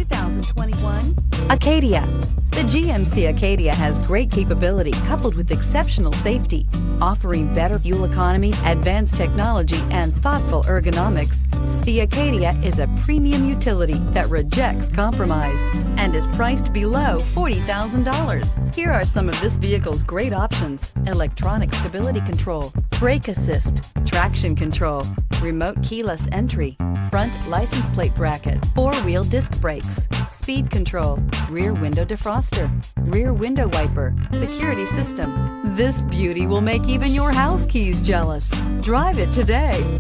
2021 Acadia. The GMC Acadia has great capability coupled with exceptional safety, offering better fuel economy, advanced technology, and thoughtful ergonomics. The Acadia is a premium utility that rejects compromise and is priced below $40,000. Here are some of this vehicle's great options: electronic stability control, brake assist, traction control, remote keyless entry, front license plate bracket, four-wheel disc brakes, speed control, rear window defroster, rear window wiper, security system. This beauty will make even your house keys jealous. Drive it today.